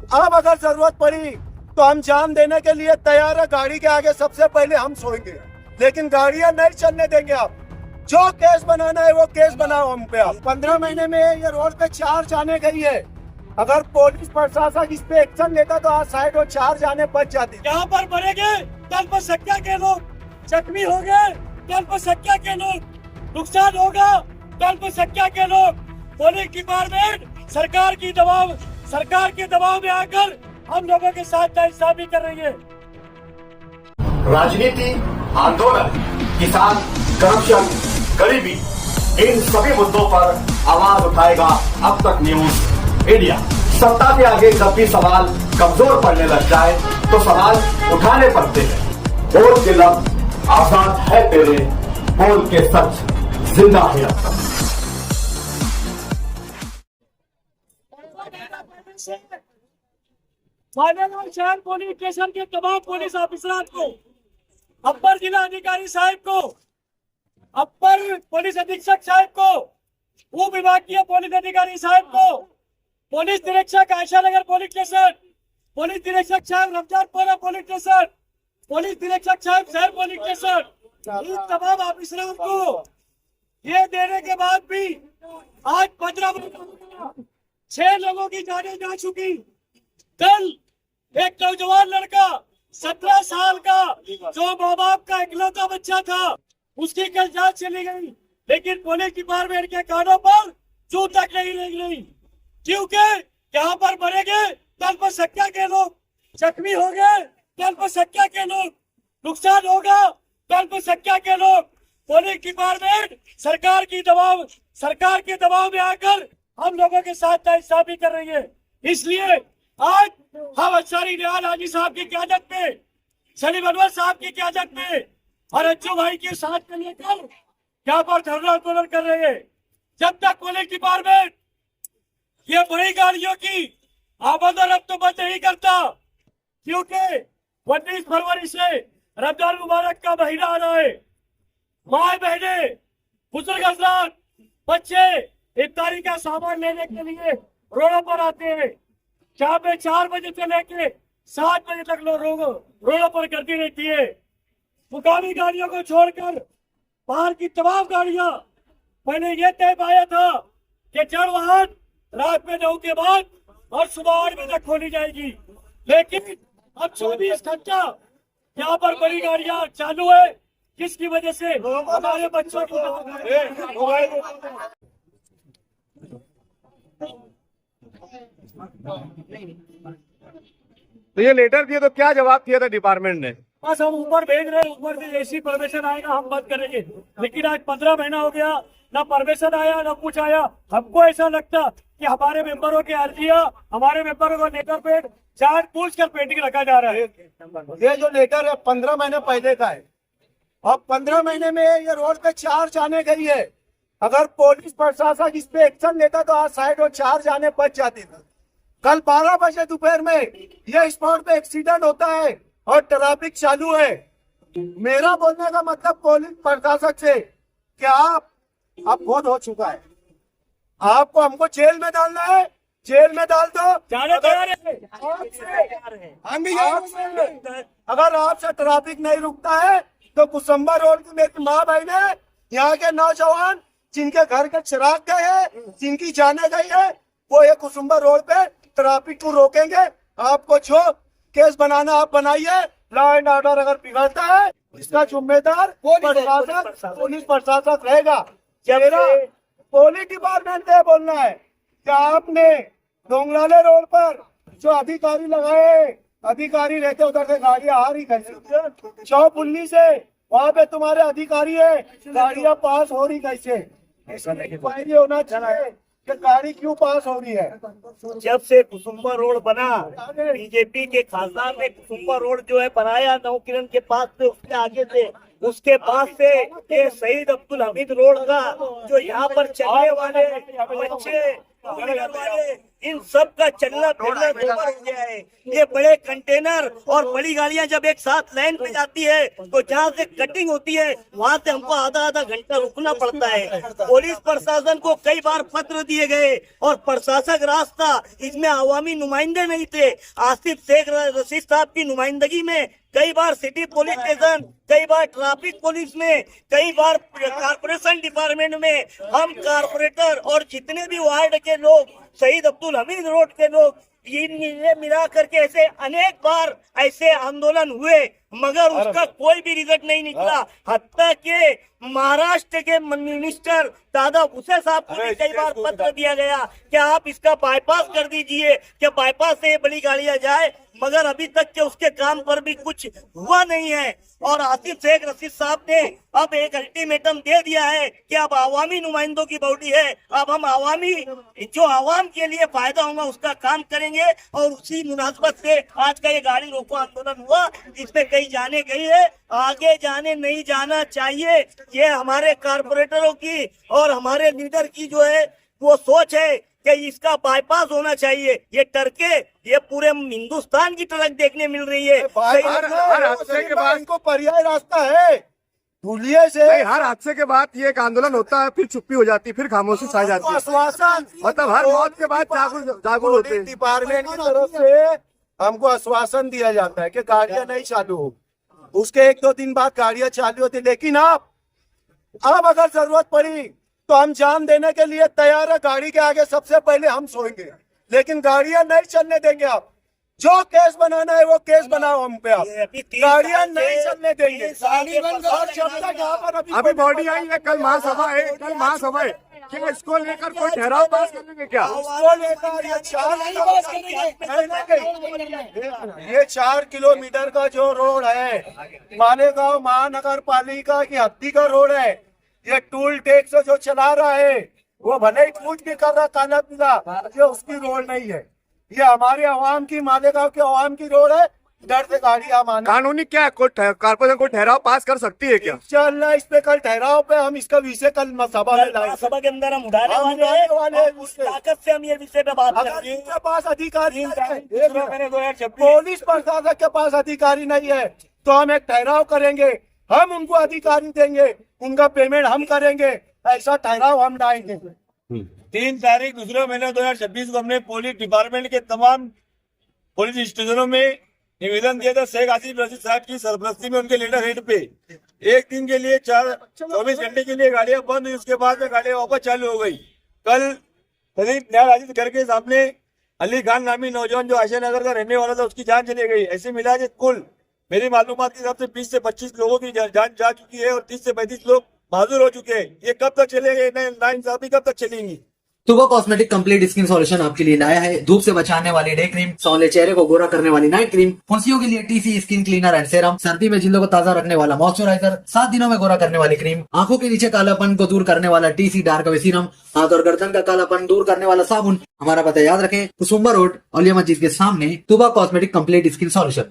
अब अगर जरूरत पड़ी तो हम जान देने के लिए तैयार है। गाड़ी के आगे सबसे पहले हम सोएंगे, लेकिन गाड़ियां नहीं चलने देंगे। आप जो केस बनाना है वो केस बनाओ हम पे। आप 15 महीने में ये रोड पे 4 जाने गई है। अगर पुलिस प्रशासन इस पे एक्शन लेता तो आज साइड और 4 जाने बच जाती। यहाँ पर मरेंगे कल पर सक्या के लोग, जख्मी हो गए कल पर सक्या के लोग, नुकसान होगा कल पर सक्या के लोग। पुलिस डिपार्टमेंट सरकार के दबाव में आकर हम लोगों के साथ नाइंसाफी कर रही है। राजनीति, आंदोलन, किसान, करप्शन, गरीबी, इन सभी मुद्दों पर आवाज उठाएगा अब तक न्यूज इंडिया। सत्ता के आगे जब भी सवाल कमजोर पड़ने लग जाए तो सवाल उठाने पड़ते हैं। बोल के लफ्ज आजाद है तेरे, बोल के सच जिंदा है अब तक। माननीय शहर पुलिस स्टेशन के तमाम पुलिस ऑफिसर को, अपर जिला अधिकारी साहब को, अपर पुलिस अधीक्षक साहब को, उप विभागीय पुलिस अधिकारी साहब को, पुलिस निरीक्षक आयशा नगर पुलिस स्टेशन, पुलिस निरीक्षक साहब रमजानपुरा पुलिस स्टेशन, पुलिस निरीक्षक साहब शहर पुलिस स्टेशन, इन तमाम ऑफिसरों को ये देने के बाद भी आज 15 6 लोगों की जानें जा चुकी। कल एक नौजवान लड़का 17 साल का जो माँ बाप का इकलौता बच्चा था, उसकी कल जान चली गई, लेकिन पुलिस डिपार्टमेंट के कानों पर जू तक नहीं लग रही, क्योंकि यहाँ पर मरेंगे कल पर सक्या के लोग, जख्मी हो गए कल पर सक्या के लोग, नुकसान होगा कल पर सक्या के लोग। पुलिस डिपार्टमेंट सरकार के दबाव में आकर हम लोगों के साथ नाइंसाफी कर रही है। इसलिए आज हम अंसारी निहाल हाजी साहब की क़यादत में, सलीम अनवर साहब की क़यादत में और अच्छू भाई के साथ में लेकर यहाँ पर धरना आंदोलन कर रहे हैं। जब तक पुलिस डिपार्टमेंट ये बड़ी गाड़ियों की आमद और रफ्त बंद नहीं करता, क्योंकि 19 फरवरी से रमजान मुबारक का महीना आ रहा है। माए बहने, बुजुर्ग हजरात, बच्चे इफ्तारी का सामान लेने के लिए रोडों पर आते हैं। जहाँ पे 4 बजे से लेके 7 बजे तक लोग रोडों पर करती रहती है। मुकामी गाड़ियों को छोड़कर बाहर की तमाम गाड़ियां, मैंने ये तय पाया था कि जड़ वाहन रात में 9 के बाद और सुबह 8 बजे तक खोली जाएगी, लेकिन अब 24 घंटा यहाँ पर बड़ी गाड़ियां चालू है, जिसकी वजह से हमारे बच्चों की तो ये लेटर दिए तो क्या जवाब दिया था डिपार्टमेंट ने? बस हम ऊपर भेज रहे हैं, ऊपर से ऐसी परमिशन आएगा हम बंद करेंगे, लेकिन आज 15 महीना हो गया, ना परमिशन आया ना कुछ आया। हमको ऐसा लगता कि हमारे मेंबरों की अर्जियां, हमारे मेंबरों को लेटर पे चार्ज पूछ कर पेंडिंग रखा जा रहा है। ये जो लेटर है 15 महीने पहले का है, अब 15 महीने में ये रोड पे 4 जाने गई है। अगर पुलिस प्रशासन इस पे एक्शन लेता तो आज साइड और 4 जाने बच जाती थी। कल 12 बजे दोपहर में ये स्पॉट पे एक्सीडेंट होता है और ट्रैफिक चालू है। मेरा बोलने का मतलब पुलिस प्रशासन से कि आप अब बहुत हो चुका है, आपको हमको जेल में डालना है, जेल में डाल दो। अगर आपसे ट्रैफिक नहीं रुकता है तो कुसुम्बा रोड की मेरी माँ बहने, यहाँ के नौजवान जिनके घर के चिराग गए हैं, जिनकी जाने गई है, वो ये कुसुम्बा रोड पे ट्रैफिक को रोकेंगे। आपको जो केस बनाना आप बनाइए। लॉ एंड ऑर्डर अगर बिगड़ता है इसका जिम्मेदार पुलिस प्रशासन रहेगा। मेरा पुलिस डिपार्टमेंट से बोलना है कि आपने डोंगराले रोड पर जो अधिकारी लगाए, अधिकारी रहते उधर से गाड़ियां आ रही कैसे? चौपुल्ली से वहाँ पे तुम्हारे अधिकारी है, गाड़ियां पास हो रही कैसे? ऐसा नहीं होना चाहिए कि गाड़ी क्यों पास हो रही है। जब से कुसुम्बा रोड बना, बीजेपी के खासदार ने कुसुम्बा रोड जो है बनाया नवकिरण के पास से, उसके आगे से, उसके पास से ये शहीद अब्दुल हमीद रोड का जो यहाँ पर चलने वाले बच्चे वाले इन सब का चलना फिरना गोबर हो गया है। ये बड़े कंटेनर और बड़ी गाड़ियां जब एक साथ लाइन पे जाती है तो जहाँ से कटिंग होती है वहाँ से हमको आधा आधा घंटा रुकना पड़ता है। पुलिस प्रशासन को कई बार पत्र दिए गए और प्रशासक रास्ता, इसमें अवामी नुमाइंदे नहीं थे। आसिफ शेख रशीद साहब की नुमाइंदगी में कई बार सिटी पुलिस स्टेशन, कई बार ट्रैफिक पुलिस में, कई बार कारपोरेशन डिपार्टमेंट में हम कारपोरेटर और जितने भी वार्ड के लोग, शहीद अब्दुल हमीद रोड के लोग, ये मिला करके ऐसे अनेक बार ऐसे आंदोलन हुए मगर उसका कोई भी रिजल्ट नहीं निकला। हत्या के महाराष्ट्र के मिनिस्टर दादा भुसे साहब को भी कई बार पत्र दिया गया कि आप इसका बाईपास कर दीजिए, कि बाईपास से ये बड़ी गाड़ियां जाए, मगर अभी तक के उसके काम पर भी कुछ हुआ नहीं है। और आसिफ शेख रशीद साहब ने अब एक अल्टीमेटम दे दिया है कि अब आवामी नुमाइंदों की बॉडी है, अब हम आवामी जो आवाम के लिए फायदा होगा उसका काम करेंगे। और उसी मुनासबत से आज का ये गाड़ी रोको आंदोलन हुआ, जिसमें कई जाने गई है, आगे जाने नहीं जाना चाहिए। ये हमारे कारपोरेटरों की और हमारे लीडर की जो है वो सोच है कि इसका बाईपास होना चाहिए। ये ट्रके ये पूरे हिंदुस्तान की ट्रक देखने मिल रही है। हर हादसे के बाद इनको पर्याय रास्ता है, धुलिये से नहीं, हर हादसे के बाद ये एक आंदोलन होता है, फिर चुप्पी हो जाती है, फिर खामोशी छा जाती है। आश्वासन मतलब हर मौत के बाद जागरूक होते हैं। डिपार्टमेंट की तरफ से हमको आश्वासन दिया जाता है कि गाड़ियां नहीं चालू हो, उसके 1-2 दिन बाद गाड़ियां चालू होती। लेकिन अब अगर जरूरत पड़ी तो हम जान देने के लिए तैयार है। गाड़ी के आगे सबसे पहले हम सोएंगे, लेकिन गाड़ियां नहीं चलने देंगे। आप जो केस बनाना है वो केस बनाओ हम पे, आप गाड़ियां नहीं चलने देंगे। और जब तक यहाँ पर अभी बॉडी आई है, कल महासभा है, कल महासभा है, क्या इसको लेकर कोई ठहराव पास करेंगे क्या? उसको लेकर ये 4 किलोमीटर का जो रोड है, मालेगांव महानगर पालिका की हद्दी का रोड है। ये टूल टैक्स जो चला रहा है वो भले ही कुछ भी कर रहा काला पीला, ये उसकी रोड नहीं है, ये हमारे अवाम की, मालेगांव के अवाम की रोड है। डर से गाड़ियां माने। कानूनी क्या है, कारपोरेशन कोई ठहराव पास कर सकती है क्या? इंशाअल्लाह इस पे कल ठहराव पे हम इसका विषय कल सभा में लाएंगे। सभा के अंदर हम उठाने वाले हैं। उस ताकत से हम ये विषय पे बात अगर करेंगे। इनके पास अधिकारी पुलिस प्रशासन के पास अधिकारी नहीं है तो हम एक ठहराव करेंगे, हम उनको अधिकारी देंगे, उनका पेमेंट हम करेंगे, ऐसा ठहराव हम लाएंगे। 3 तारीख दूसरा महीना 2026 को हमने पुलिस डिपार्टमेंट के तमाम पुलिस स्टेशनों में निवेदन दिया था शेख आसिफ रशीद साहब की सरपरस्ती में, उनके लेटर हेड पे 1 दिन के लिए 24 घंटे के लिए गाड़ियां बंद हुई, उसके बाद में गाड़ियां वापस चालू हो गई। कल शरीफ न्याय राजिद घर के सामने अली खान नामी नौजवान जो आशा नगर का रहने वाला था उसकी जान चली गई। ऐसे मिला के कुल मेरी मालूमात के हिसाब से 20 से 25 लोगों की जान जा चुकी है और 30 से 35 लोग माजूर हो चुके हैं। ये कब तक चलेंगे, नाइंसाफी कब तक चलेंगी? तुबा कॉस्मेटिक कंप्लीट स्किन सॉल्यूशन आपके लिए लाया है धूप से बचाने वाली डे क्रीम, सौंले चेहरे को गोरा करने वाली नाइट क्रीम, फुंसियों के लिए TC skin cleaner and serum, सर्दी में जिल्दों को ताजा रखने वाला मॉइस्चराइजर, 7 दिनों में गोरा करने वाली क्रीम, आंखों के नीचे कालापन को दूर करने वाला टीसी डार्क वे सीरम, हाथ और गर्दन का कालापन दूर करने वाला साबुन। हमारा पता याद रखें, कुसुम्बा रोड, औलिया मस्जिद के सामने, तुबा कॉस्मेटिक कंप्लीट स्किन सॉल्यूशन।